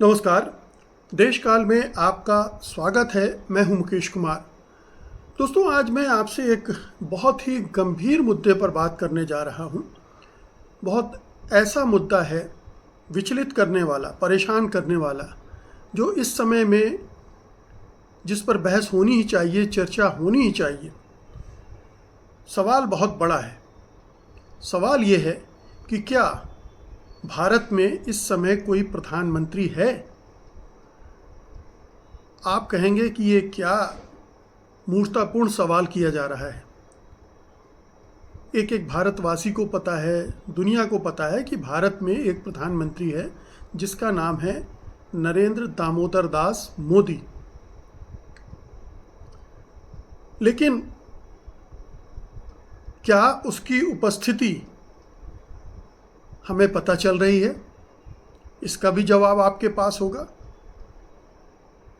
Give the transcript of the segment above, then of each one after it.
नमस्कार। देश काल में आपका स्वागत है। मैं हूं मुकेश कुमार। दोस्तों, आज मैं आपसे एक बहुत ही गंभीर मुद्दे पर बात करने जा रहा हूं। बहुत ऐसा मुद्दा है, विचलित करने वाला, परेशान करने वाला, जो इस समय में जिस पर बहस होनी ही चाहिए, चर्चा होनी ही चाहिए। सवाल बहुत बड़ा है। सवाल ये है कि क्या भारत में इस समय कोई प्रधानमंत्री है? आप कहेंगे कि ये क्या मूर्खतापूर्ण सवाल किया जा रहा है। एक एक भारतवासी को पता है, दुनिया को पता है कि भारत में एक प्रधानमंत्री है जिसका नाम है नरेंद्र दामोदर दास मोदी। लेकिन क्या उसकी उपस्थिति हमें पता चल रही है? इसका भी जवाब आपके पास होगा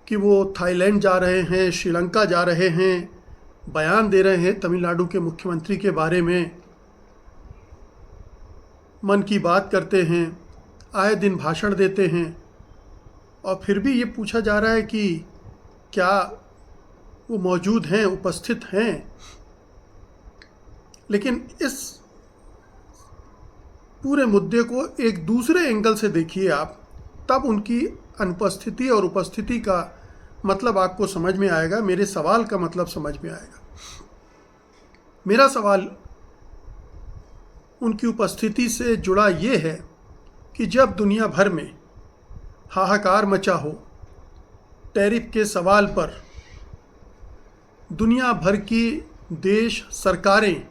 कि वो थाईलैंड जा रहे हैं, श्रीलंका जा रहे हैं, बयान दे रहे हैं तमिलनाडु के मुख्यमंत्री के बारे में, मन की बात करते हैं, आए दिन भाषण देते हैं, और फिर भी ये पूछा जा रहा है कि क्या वो मौजूद हैं, उपस्थित हैं। लेकिन इस पूरे मुद्दे को एक दूसरे एंगल से देखिए आप, तब उनकी अनुपस्थिति और उपस्थिति का मतलब आपको समझ में आएगा, मेरे सवाल का मतलब समझ में आएगा। मेरा सवाल उनकी उपस्थिति से जुड़ा ये है कि जब दुनिया भर में हाहाकार मचा हो टैरिफ के सवाल पर, दुनिया भर की देश सरकारें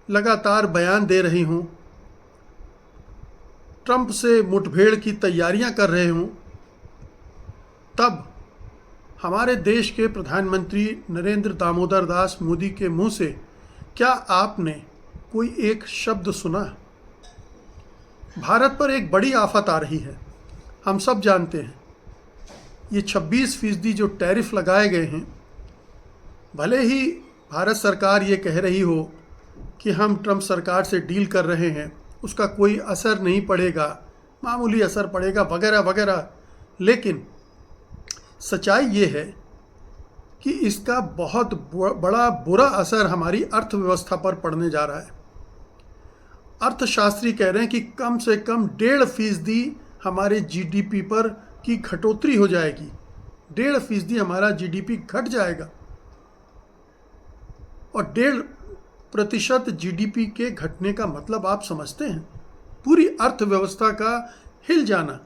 लगातार बयान दे रही हों, ट्रंप से मुठभेड़ की तैयारियां कर रहे हों, तब हमारे देश के प्रधानमंत्री नरेंद्र दामोदर दास मोदी के मुंह से क्या आपने कोई एक शब्द सुना? भारत पर एक बड़ी आफत आ रही है, हम सब जानते हैं। ये 26% जो टैरिफ लगाए गए हैं, भले ही भारत सरकार ये कह रही हो कि हम ट्रंप सरकार से डील कर रहे हैं, उसका कोई असर नहीं पड़ेगा, मामूली असर पड़ेगा वगैरह वगैरह, लेकिन सच्चाई ये है कि इसका बहुत बड़ा बुरा असर हमारी अर्थव्यवस्था पर पड़ने जा रहा है। अर्थशास्त्री कह रहे हैं कि कम से कम 1.5% हमारे जीडीपी पर की घटोतरी हो जाएगी। 1.5% हमारा जीडीपी घट जाएगा, और 1.5% जीडीपी के घटने का मतलब आप समझते हैं? पूरी अर्थव्यवस्था का हिल जाना,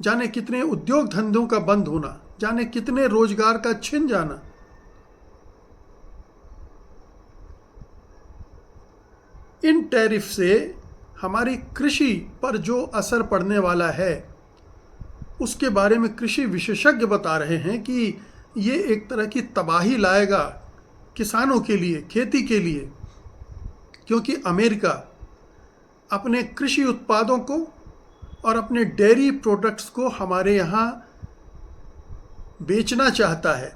जाने कितने उद्योग धंधों का बंद होना, जाने कितने रोजगार का छिन जाना। इन टैरिफ से हमारी कृषि पर जो असर पड़ने वाला है, उसके बारे में कृषि विशेषज्ञ बता रहे हैं कि ये एक तरह की तबाही लाएगा किसानों के लिए, खेती के लिए, क्योंकि अमेरिका अपने कृषि उत्पादों को और अपने डेयरी प्रोडक्ट्स को हमारे यहाँ बेचना चाहता है।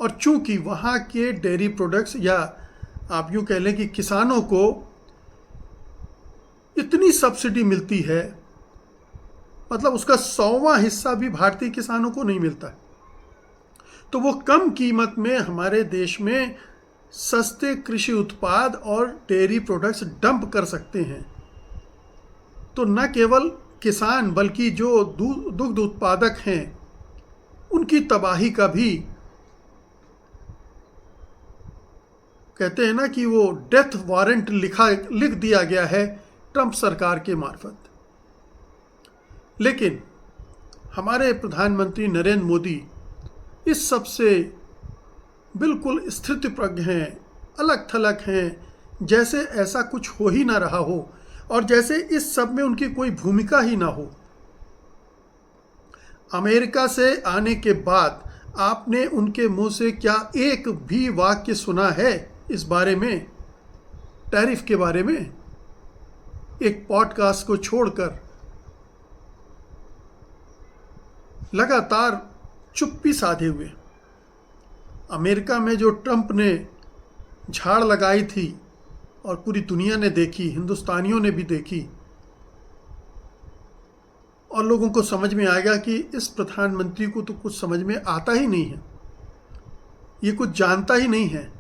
और चूंकि वहाँ के डेयरी प्रोडक्ट्स, या आप यूँ कह लें कि किसानों को इतनी सब्सिडी मिलती है, मतलब उसका 100वां हिस्सा भी भारतीय किसानों को नहीं मिलता, तो वो कम कीमत में हमारे देश में सस्ते कृषि उत्पाद और डेयरी प्रोडक्ट्स डंप कर सकते हैं। तो न केवल किसान, बल्कि जो दुग्ध उत्पादक हैं, उनकी तबाही का भी, कहते हैं ना कि वो डेथ वारंट लिख दिया गया है ट्रंप सरकार के मार्फत। लेकिन हमारे प्रधानमंत्री नरेंद्र मोदी इस सब से बिल्कुल स्थितप्रज्ञ हैं, अलग थलग हैं, जैसे ऐसा कुछ हो ही ना रहा हो, और जैसे इस सब में उनकी कोई भूमिका ही ना हो। अमेरिका से आने के बाद आपने उनके मुंह से क्या एक भी वाक्य सुना है इस बारे में, टैरिफ के बारे में? एक पॉडकास्ट को छोड़कर लगातार चुप्पी साधे हुए। अमेरिका में जो ट्रंप ने झाड़ लगाई थी और पूरी दुनिया ने देखी, हिंदुस्तानियों ने भी देखी, और लोगों को समझ में आएगा कि इस प्रधानमंत्री को तो कुछ समझ में आता ही नहीं है, ये कुछ जानता ही नहीं है।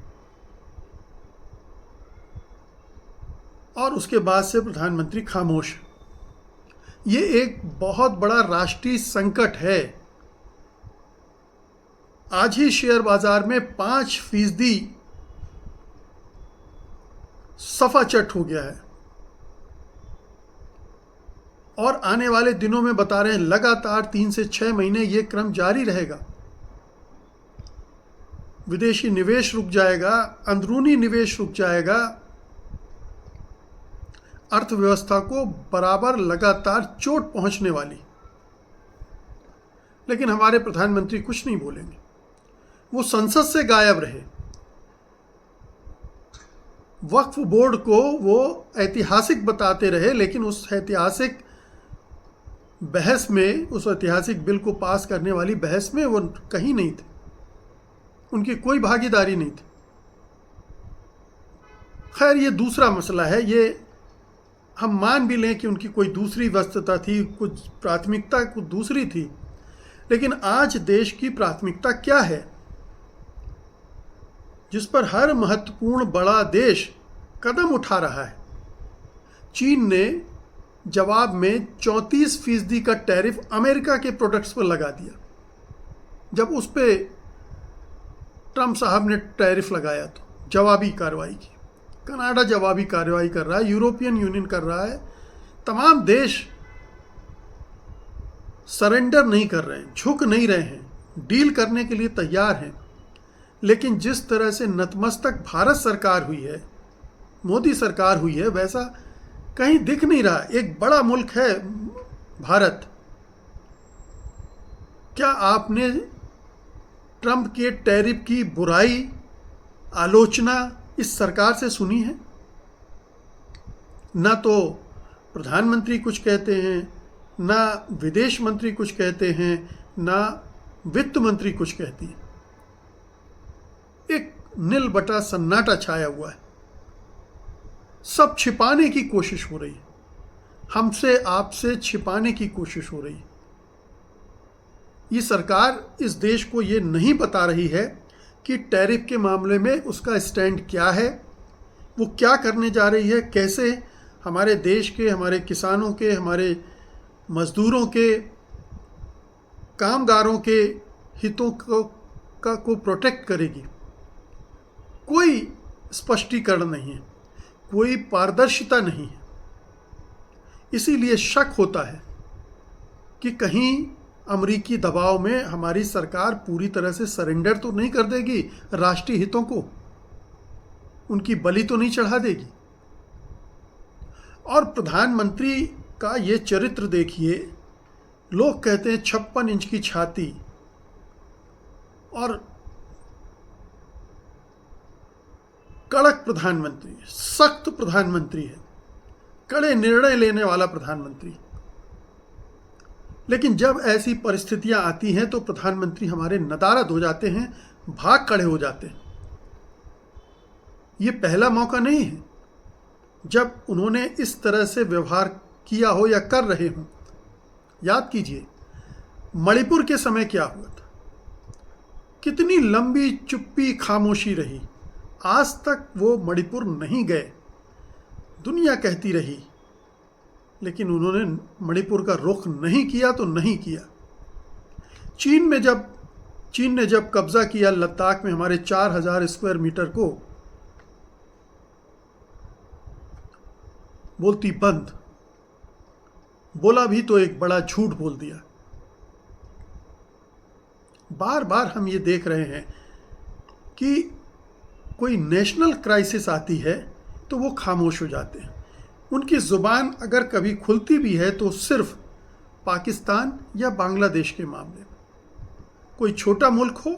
और उसके बाद से प्रधानमंत्री खामोश। ये एक बहुत बड़ा राष्ट्रीय संकट है। आज ही शेयर बाजार में 5% सफाचट हो गया है और आने वाले दिनों में बता रहे हैं लगातार 3 से 6 महीने ये क्रम जारी रहेगा। विदेशी निवेश रुक जाएगा, अंदरूनी निवेश रुक जाएगा, अर्थव्यवस्था को बराबर लगातार चोट पहुंचने वाली। लेकिन हमारे प्रधानमंत्री कुछ नहीं बोलेंगे, वो संसद से गायब रहे। वक्फ बोर्ड को वो ऐतिहासिक बताते रहे, लेकिन उस ऐतिहासिक बहस में, उस ऐतिहासिक बिल को पास करने वाली बहस में वो कहीं नहीं थे, उनकी कोई भागीदारी नहीं थी। खैर, ये दूसरा मसला है, ये हम मान भी लें कि उनकी कोई दूसरी वस्तुता थी, कुछ प्राथमिकता कुछ दूसरी थी। लेकिन आज देश की प्राथमिकता क्या है, जिस पर हर महत्वपूर्ण बड़ा देश कदम उठा रहा है? चीन ने जवाब में 34% का टैरिफ अमेरिका के प्रोडक्ट्स पर लगा दिया। जब उस पर ट्रंप साहब ने टैरिफ लगाया तो जवाबी कार्रवाई की। कनाडा जवाबी कार्रवाई कर रहा है, यूरोपियन यूनियन कर रहा है, तमाम देश सरेंडर नहीं कर रहे हैं, झुक नहीं रहे हैं, डील करने के लिए तैयार हैं। लेकिन जिस तरह से नतमस्तक भारत सरकार हुई है, मोदी सरकार हुई है, वैसा कहीं दिख नहीं रहा। एक बड़ा मुल्क है भारत। क्या आपने ट्रंप के टैरिफ की बुराई, आलोचना इस सरकार से सुनी है? ना तो प्रधानमंत्री कुछ कहते हैं, ना विदेश मंत्री कुछ कहते हैं, ना वित्त मंत्री कुछ कहती है। एक नील बटा सन्नाटा छाया हुआ है। सब छिपाने की कोशिश हो रही है, हमसे आपसे छिपाने की कोशिश हो रही है। ये सरकार इस देश को ये नहीं बता रही है कि टैरिफ के मामले में उसका स्टैंड क्या है, वो क्या करने जा रही है, कैसे हमारे देश के, हमारे किसानों के, हमारे मजदूरों के, कामगारों के हितों को प्रोटेक्ट करेगी। कोई स्पष्टीकरण नहीं है, कोई पारदर्शिता नहीं है। इसीलिए शक होता है कि कहीं अमेरिकी दबाव में हमारी सरकार पूरी तरह से सरेंडर तो नहीं कर देगी, राष्ट्रीय हितों को उनकी बलि तो नहीं चढ़ा देगी। और प्रधानमंत्री का ये चरित्र देखिए, लोग कहते हैं 56 इंच की छाती और कड़क प्रधानमंत्री, सख्त प्रधानमंत्री है, कड़े निर्णय लेने वाला प्रधानमंत्री। लेकिन जब ऐसी परिस्थितियां आती हैं तो प्रधानमंत्री हमारे नदारद हो जाते हैं, भाग खड़े हो जाते हैं। ये पहला मौका नहीं है जब उन्होंने इस तरह से व्यवहार किया हो या कर रहे हों। याद कीजिए, मणिपुर के समय क्या हुआ था, कितनी लंबी चुप्पी, खामोशी रही। आज तक वो मणिपुर नहीं गए, दुनिया कहती रही, लेकिन उन्होंने मणिपुर का रुख नहीं किया तो नहीं किया। चीन ने जब कब्जा किया लद्दाख में हमारे 4000 स्क्वायर मीटर को, बोलती बंद, बोला भी तो एक बड़ा झूठ बोल दिया। बार बार हम ये देख रहे हैं कि कोई नेशनल क्राइसिस आती है तो वो खामोश हो जाते हैं। उनकी ज़ुबान अगर कभी खुलती भी है तो सिर्फ पाकिस्तान या बांग्लादेश के मामले में। कोई छोटा मुल्क हो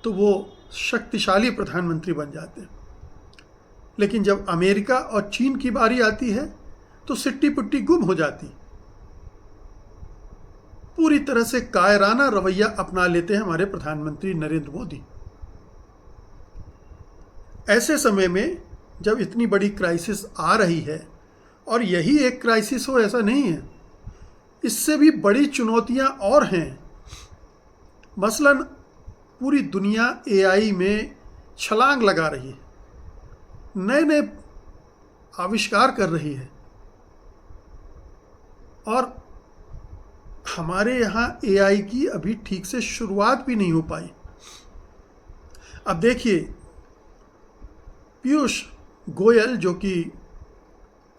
तो वो शक्तिशाली प्रधानमंत्री बन जाते हैं, लेकिन जब अमेरिका और चीन की बारी आती है तो सिट्टी पुट्टी गुम हो जाती। पूरी तरह से कायराना रवैया अपना लेते हैं हमारे प्रधानमंत्री नरेंद्र मोदी। ऐसे समय में जब इतनी बड़ी क्राइसिस आ रही है, और यही एक क्राइसिस हो ऐसा नहीं है, इससे भी बड़ी चुनौतियां और हैं। मसलन पूरी दुनिया एआई में छलांग लगा रही है, नए नए आविष्कार कर रही है, और हमारे यहाँ एआई की अभी ठीक से शुरुआत भी नहीं हो पाई। अब देखिए, पीयूष गोयल जो कि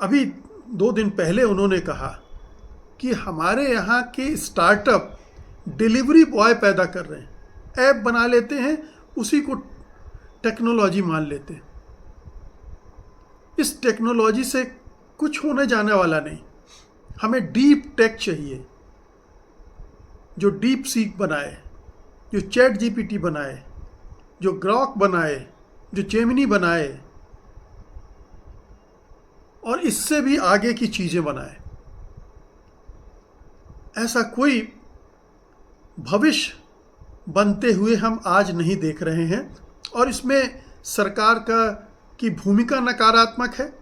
अभी 2 दिन पहले उन्होंने कहा कि हमारे यहाँ के स्टार्टअप डिलीवरी बॉय पैदा कर रहे हैं, ऐप बना लेते हैं, उसी को टेक्नोलॉजी मान लेते हैं। इस टेक्नोलॉजी से कुछ होने जाने वाला नहीं। हमें डीप टेक चाहिए, जो डीप सीक बनाए, जो चैट जीपीटी बनाए, जो ग्रॉक बनाए, जो जेमिनी बनाए, और इससे भी आगे की चीज़ें बनाए। ऐसा कोई भविष्य बनते हुए हम आज नहीं देख रहे हैं, और इसमें सरकार की भूमिका नकारात्मक है।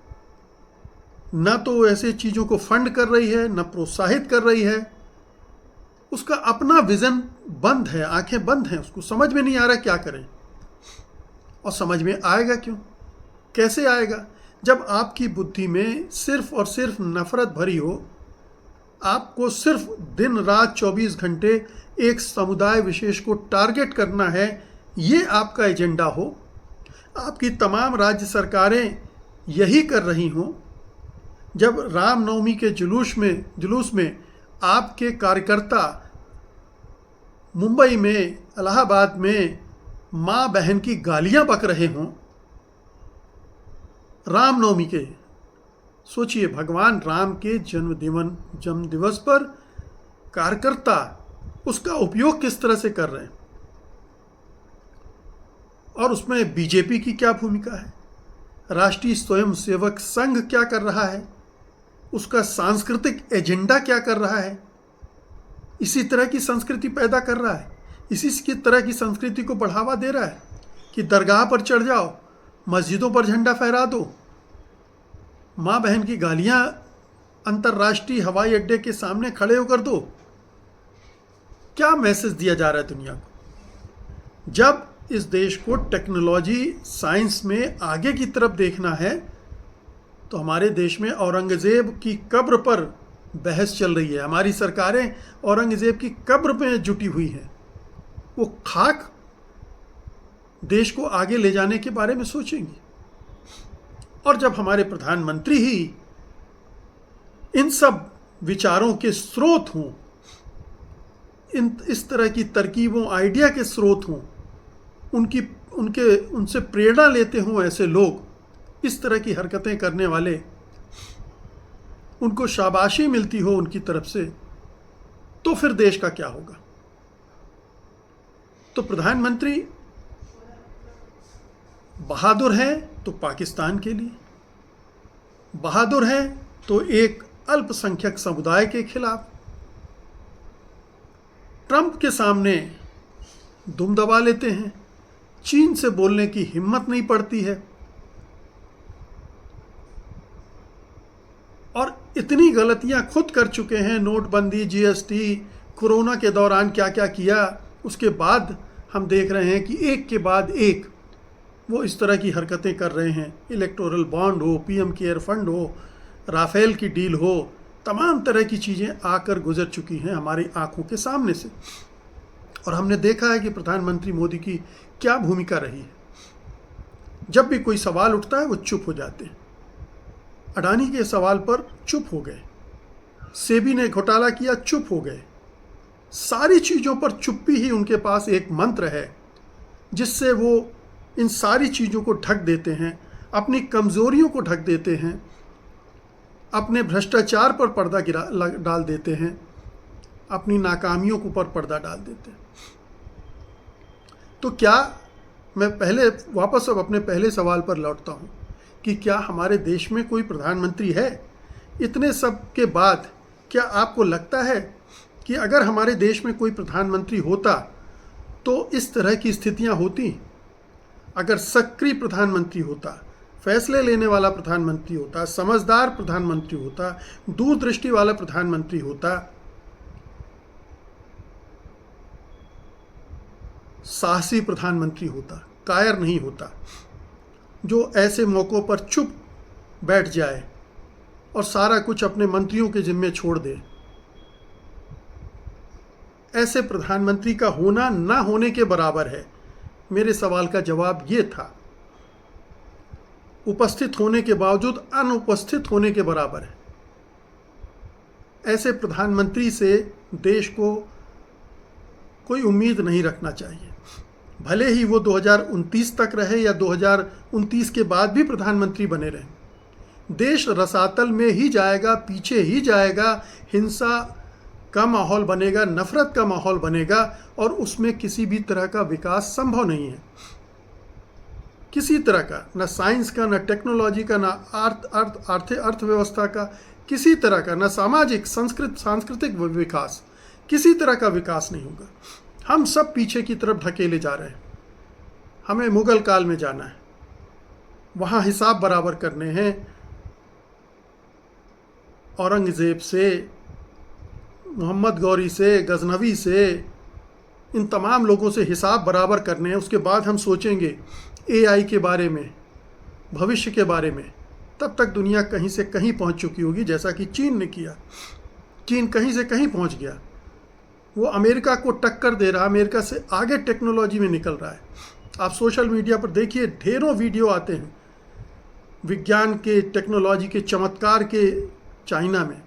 न तो ऐसे चीज़ों को फंड कर रही है, न प्रोत्साहित कर रही है। उसका अपना विज़न बंद है, आंखें बंद हैं, उसको समझ में नहीं आ रहा क्या करें। और समझ में आएगा क्यों, कैसे आएगा, जब आपकी बुद्धि में सिर्फ और सिर्फ नफरत भरी हो। आपको सिर्फ दिन रात 24 घंटे एक समुदाय विशेष को टारगेट करना है, ये आपका एजेंडा हो। आपकी तमाम राज्य सरकारें यही कर रही हों। जब रामनवमी के जुलूस में आपके कार्यकर्ता मुंबई में, इलाहाबाद में माँ बहन की गालियां बक रहे हों रामनवमी के, सोचिए, भगवान राम के जन्म दिवस पर कार्यकर्ता उसका उपयोग किस तरह से कर रहे हैं, और उसमें बीजेपी की क्या भूमिका है, राष्ट्रीय स्वयंसेवक संघ क्या कर रहा है, उसका सांस्कृतिक एजेंडा क्या कर रहा है। इसी तरह की संस्कृति पैदा कर रहा है, इसी की तरह की संस्कृति को बढ़ावा दे रहा है कि दरगाह पर चढ़ जाओ, मस्जिदों पर झंडा फहरा दो, माँ बहन की गालियाँ अंतर्राष्ट्रीय हवाई अड्डे के सामने खड़े होकर दो। क्या मैसेज दिया जा रहा है दुनिया को? जब इस देश को टेक्नोलॉजी साइंस में आगे की तरफ देखना है, तो हमारे देश में औरंगज़ेब की कब्र पर बहस चल रही है। हमारी सरकारें औरंगज़ेब की कब्र में जुटी हुई हैं। वो खाक देश को आगे ले जाने के बारे में सोचेंगी। और जब हमारे प्रधानमंत्री ही इन सब विचारों के स्रोत हों, इस तरह की तरकीबों, आइडिया के स्रोत हों, उनसे प्रेरणा लेते हों ऐसे लोग, इस तरह की हरकतें करने वाले, उनको शाबाशी मिलती हो उनकी तरफ से, तो फिर देश का क्या होगा? तो प्रधानमंत्री बहादुर हैं तो पाकिस्तान के लिए, बहादुर हैं तो एक अल्पसंख्यक समुदाय के खिलाफ। ट्रंप के सामने दुम दबा लेते हैं, चीन से बोलने की हिम्मत नहीं पड़ती है, और इतनी गलतियां खुद कर चुके हैं। नोटबंदी, जीएसटी, कोरोना के दौरान क्या क्या किया, उसके बाद हम देख रहे हैं कि एक के बाद एक वो इस तरह की हरकतें कर रहे हैं। इलेक्टोरल बॉन्ड हो, पीएम केयर फंड हो, राफेल की डील हो, तमाम तरह की चीज़ें आकर गुजर चुकी हैं हमारी आंखों के सामने से, और हमने देखा है कि प्रधानमंत्री मोदी की क्या भूमिका रही है। जब भी कोई सवाल उठता है वो चुप हो जाते हैं। अडानी के सवाल पर चुप हो गए, सेबी ने घोटाला किया, चुप हो गए। सारी चीज़ों पर चुप्पी ही उनके पास एक मंत्र है, जिससे वो इन सारी चीज़ों को ढक देते हैं, अपनी कमज़ोरियों को ढक देते हैं, अपने भ्रष्टाचार पर पर्दा डाल देते हैं, अपनी नाकामियों के ऊपर पर्दा डाल देते हैं। तो क्या, मैं पहले वापस अब अपने पहले सवाल पर लौटता हूँ कि क्या हमारे देश में कोई प्रधानमंत्री है? इतने सब के बाद क्या आपको लगता है कि अगर हमारे देश में कोई प्रधानमंत्री होता तो इस तरह की स्थितियाँ होती? अगर सक्रिय प्रधानमंत्री होता, फैसले लेने वाला प्रधानमंत्री होता, समझदार प्रधानमंत्री होता, दूरदृष्टि वाला प्रधानमंत्री होता, साहसी प्रधानमंत्री होता, कायर नहीं होता, जो ऐसे मौक़ों पर चुप बैठ जाए और सारा कुछ अपने मंत्रियों के जिम्मे छोड़ दे। ऐसे प्रधानमंत्री का होना ना होने के बराबर है। मेरे सवाल का जवाब ये था, उपस्थित होने के बावजूद अनुपस्थित होने के बराबर है। ऐसे प्रधानमंत्री से देश को कोई उम्मीद नहीं रखना चाहिए, भले ही वो 2029 तक रहे या 2029 के बाद भी प्रधानमंत्री बने रहें। देश रसातल में ही जाएगा, पीछे ही जाएगा, हिंसा का माहौल बनेगा, नफरत का माहौल बनेगा और उसमें किसी भी तरह का विकास संभव नहीं है। किसी तरह का, ना साइंस का, ना टेक्नोलॉजी का, ना अर्थव्यवस्था का, किसी तरह का, ना सामाजिक सांस्कृतिक विकास, किसी तरह का विकास नहीं होगा। हम सब पीछे की तरफ ढकेले जा रहे हैं। हमें मुगल काल में जाना है, वहाँ हिसाब बराबर करने हैं औरंगज़ेब से, मोहम्मद गौरी से, गजनवी से, इन तमाम लोगों से हिसाब बराबर करने हैं। उसके बाद हम सोचेंगे एआई के बारे में, भविष्य के बारे में। तब तक दुनिया कहीं से कहीं पहुंच चुकी होगी, जैसा कि चीन ने किया। चीन कहीं से कहीं पहुंच गया, वो अमेरिका को टक्कर दे रहा, अमेरिका से आगे टेक्नोलॉजी में निकल रहा है। आप सोशल मीडिया पर देखिए, ढेरों वीडियो आते हैं विज्ञान के, टेक्नोलॉजी के चमत्कार के। चाइना में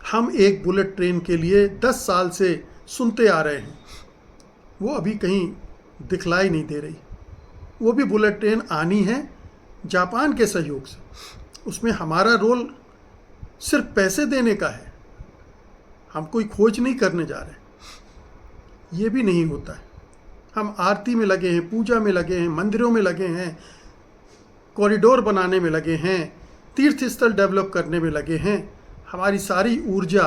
हम एक बुलेट ट्रेन के लिए 10 साल से सुनते आ रहे हैं, वो अभी कहीं दिखलाई नहीं दे रही। वो भी बुलेट ट्रेन आनी है जापान के सहयोग से। उसमें हमारा रोल सिर्फ पैसे देने का है, हम कोई खोज नहीं करने जा रहे। ये भी नहीं होता है। हम आरती में लगे हैं, पूजा में लगे हैं, मंदिरों में लगे हैं, कॉरिडोर बनाने में लगे हैं, तीर्थ स्थल डेवलप करने में लगे हैं। हमारी सारी ऊर्जा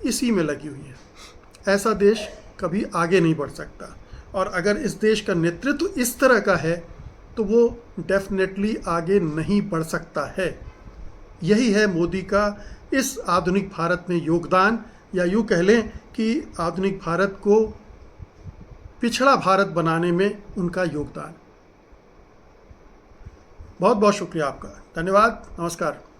इसी में लगी हुई है। ऐसा देश कभी आगे नहीं बढ़ सकता। और अगर इस देश का नेतृत्व इस तरह का है तो वो डेफिनेटली आगे नहीं बढ़ सकता है। यही है मोदी का इस आधुनिक भारत में योगदान, या यूँ कह लें कि आधुनिक भारत को पिछड़ा भारत बनाने में उनका योगदान। बहुत बहुत शुक्रिया आपका। धन्यवाद। नमस्कार।